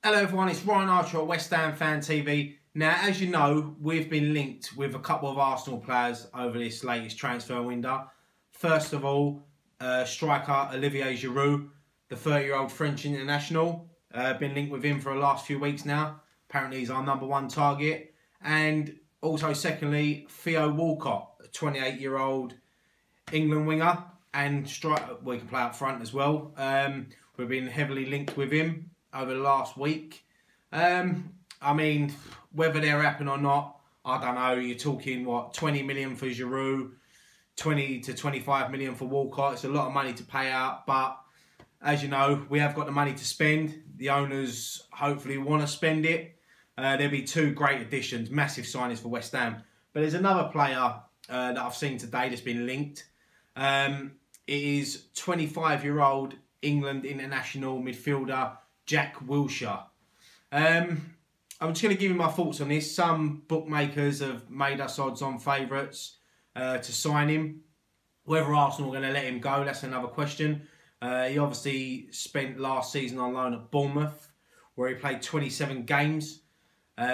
Hello everyone, it's Ryan Archer at West Ham Fan TV. Now, as you know, we've been linked with a couple of Arsenal players over this latest transfer window. First of all, striker Olivier Giroud, the 30-year-old French international. Been linked with him for the last few weeks now. Apparently he's our #1 target. And also secondly, Theo Walcott, a 28-year-old England winger. And striker, we can play up front as well. We've been heavily linked with him over the last week. I mean, whether they're happening or not, I don't know. You're talking, what, 20 million for Giroud, 20 to 25 million for Walcott. It's a lot of money to pay out, but as you know, we have got the money to spend. The owners hopefully want to spend it. There'll be two great additions, massive signings for West Ham. But there's another player that I've seen today that's been linked. It is 25-year-old England international midfielder Jack Wilshere. I'm just going to give you my thoughts on this. Some bookmakers have made us odds-on favourites to sign him. Whether Arsenal are going to let him go, that's another question. He obviously spent last season on loan at Bournemouth, where he played 27 games,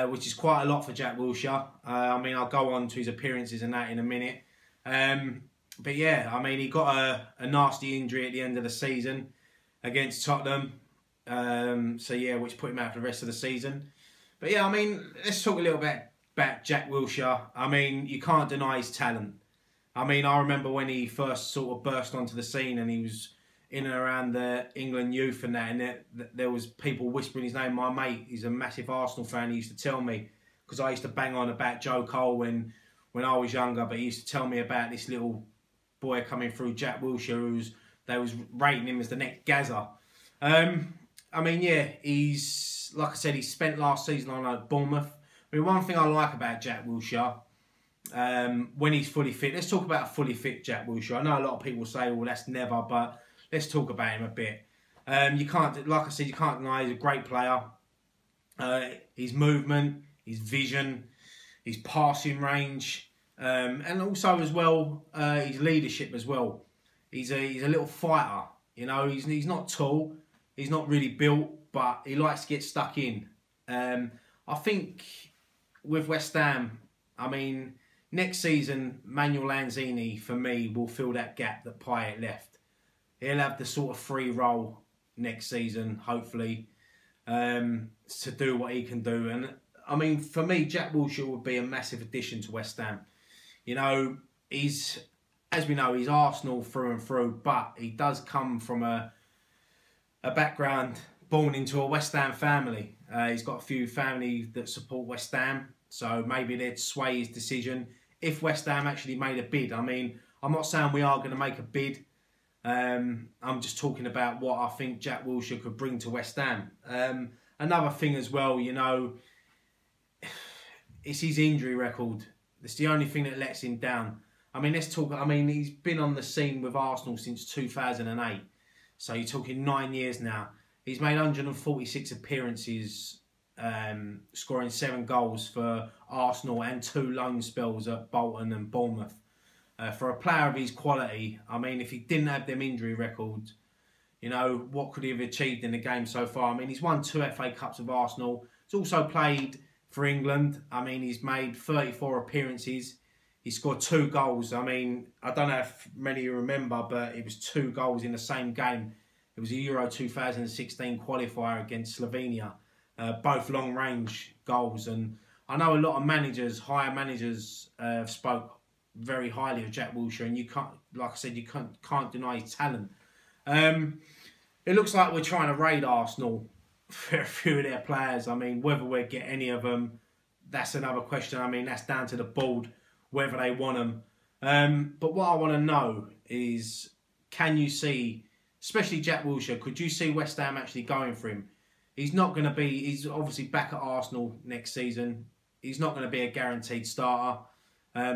which is quite a lot for Jack Wilshere. I mean, I'll go on to his appearances and that in a minute. But yeah, I mean, he got a nasty injury at the end of the season against Tottenham. So yeah, which put him out for the rest of the season. But yeah, I mean, let's talk a little bit about Jack Wilshere. I mean, you can't deny his talent. I mean, I remember when he first sort of burst onto the scene and he was in and around the England youth and that, and there was people whispering his name. My mate, he's a massive Arsenal fan, he used to tell me, because I used to bang on about Joe Cole when I was younger, but he used to tell me about this little boy coming through, Jack Wilshere, they was rating him as the next Gaza. I mean, yeah, he's, like I said, he spent last season on Bournemouth. I mean, one thing I like about Jack Wilshere, when he's fully fit, let's talk about a fully fit Jack Wilshere. I know a lot of people say, well, that's never, but let's talk about him a bit. You can't, like I said, you can't deny he's a great player. His movement, his vision, his passing range, and also as well, his leadership as well. He's a little fighter, you know, he's not tall. He's not really built, but he likes to get stuck in. I think with West Ham, I mean, next season, Manuel Lanzini, for me, will fill that gap that Payet left. He'll have the sort of free role next season, hopefully, to do what he can do. And, I mean, for me, Jack Wilshere would be a massive addition to West Ham. You know, as we know, he's Arsenal through and through, but he does come from a background born into a West Ham family. He's got a few family that support West Ham, so maybe they'd sway his decision if West Ham actually made a bid. I mean, I'm not saying we are going to make a bid. I'm just talking about what I think Jack Wilshere could bring to West Ham. Another thing as well, you know, it's his injury record. It's the only thing that lets him down. I mean, let's talk. I mean, he's been on the scene with Arsenal since 2008. So you're talking 9 years now. He's made 146 appearances, scoring 7 goals for Arsenal and 2 loan spells at Bolton and Bournemouth. For a player of his quality, I mean, if he didn't have them injury records, you know, what could he have achieved in the game so far? I mean, he's won 2 FA Cups with Arsenal. He's also played for England. I mean, he's made 34 appearances. He scored 2 goals. I mean, I don't know if many of you remember, but it was 2 goals in the same game. It was a Euro 2016 qualifier against Slovenia. Both long-range goals. And I know a lot of managers, higher managers, spoke very highly of Jack Wilshere. And you can't, like I said, you can't deny his talent. It looks like we're trying to raid Arsenal for a few of their players. I mean, whether we get any of them, that's another question. I mean, that's down to the board, whether they want them. But what I want to know is, can you see, especially Jack Wilshere, could you see West Ham actually going for him? He's not going to be, he's obviously back at Arsenal next season. He's not going to be a guaranteed starter.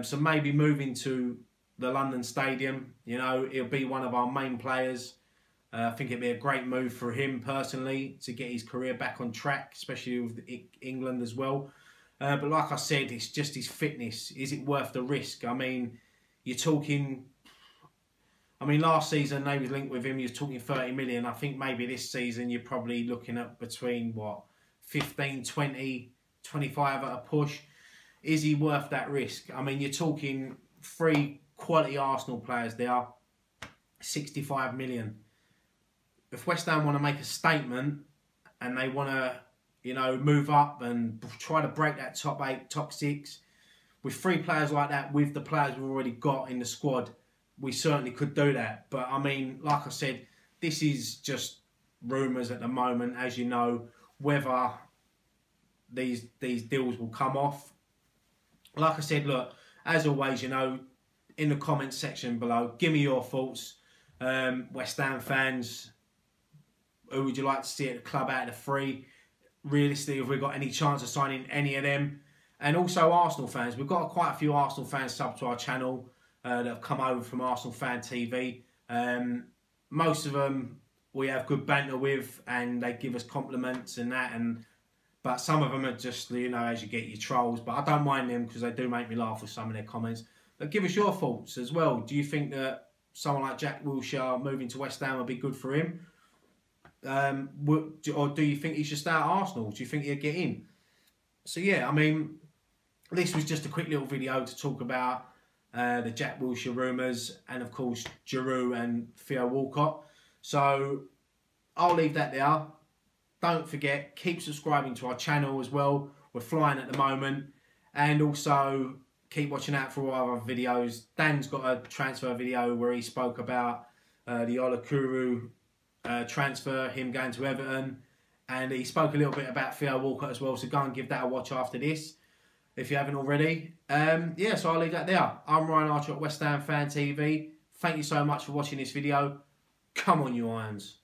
So maybe moving to the London Stadium, you know, he'll be one of our main players. I think it'd be a great move for him personally to get his career back on track, especially with England as well. But like I said, it's just his fitness. Is it worth the risk? I mean, you're talking... I mean, last season they was linked with him. You're talking 30 million. I think maybe this season you're probably looking at between, what, 15, 20, 25 at a push. Is he worth that risk? I mean, you're talking 3 quality Arsenal players there, 65 million. If West Ham want to make a statement and they want to, you know, move up and try to break that top 8, top 6, with 3 players like that, with the players we've already got in the squad, we certainly could do that. But I mean, like I said, this is just rumours at the moment, as you know, whether these deals will come off. Like I said, look, as always, you know, in the comments section below, give me your thoughts. West Ham fans, who would you like to see at the club out of the 3? Realistically, have we got any chance of signing any of them? And also Arsenal fans. We've got quite a few Arsenal fans sub to our channel that have come over from Arsenal Fan TV. Most of them we have good banter with, and they give us compliments and that. But some of them are just, you know, as you get your trolls. But I don't mind them because they do make me laugh with some of their comments. But give us your thoughts as well. Do you think that someone like Jack Wilshere moving to West Ham would be good for him? Or do you think he should stay at Arsenal? Do you think he'll get in? So yeah, I mean, this was just a quick little video to talk about the Jack Wilshere rumours, and of course Giroud and Theo Walcott. So I'll leave that there. Don't forget, keep subscribing to our channel as well. We're flying at the moment. And also keep watching out for all our other videos. Dan's got a transfer video where he spoke about the Olakuru transfer, him going to Everton. And he spoke a little bit about Theo Walcott as well. So go and give that a watch after this, if you haven't already. Yeah, so I'll leave that there. I'm Ryan Archer at West Ham Fan TV. Thank you so much for watching this video. Come on, you Irons.